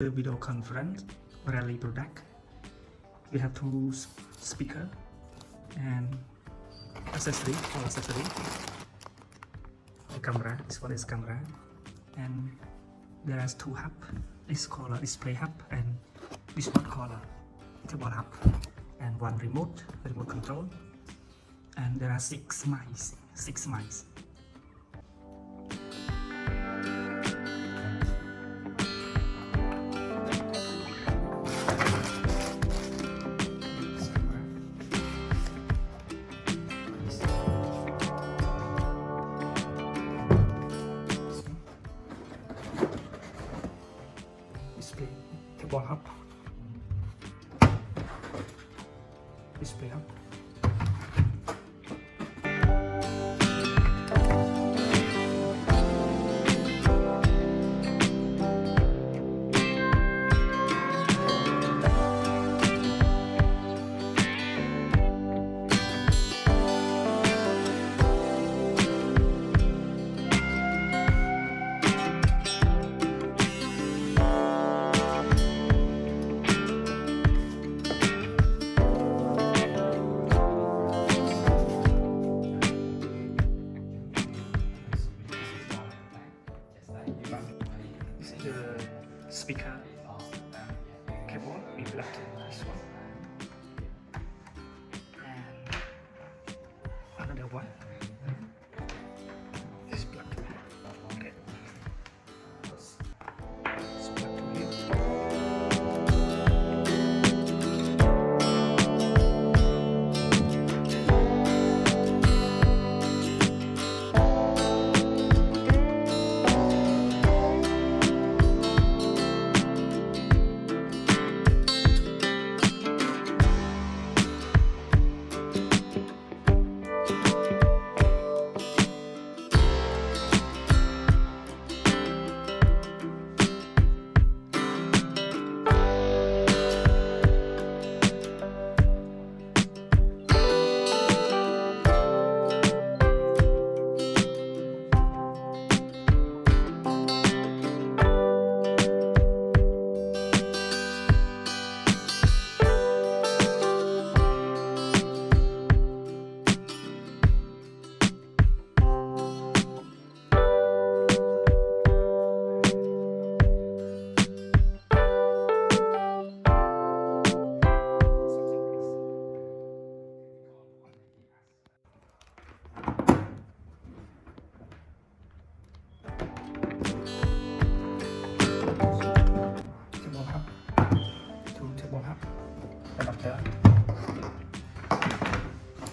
The video conference rally product. We have two speaker and accessory, all accessory. The camera, this one is camera, and there is two hub. This called a display hub, and this one called a keyboard hub, and one remote control. And there are six mice. Display keyboard hub, display hub. This is the speaker keyboard in black, this one. And another one. This black. Okay. It's black to here. Adapter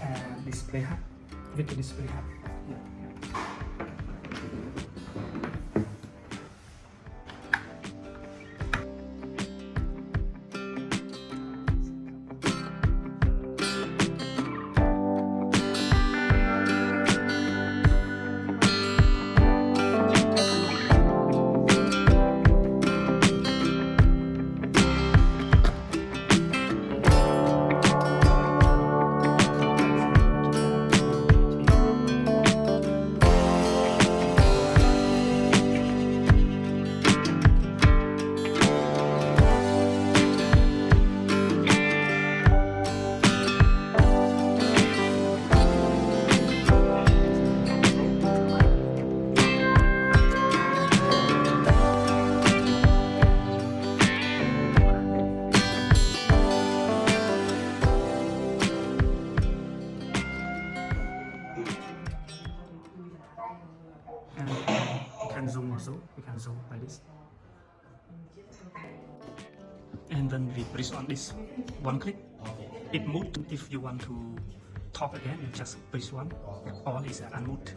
and display hub with the display hub. And you can zoom also, you can zoom like this. And then we press on this one click, it moves. If you want to talk again, you just press one, all is unmute.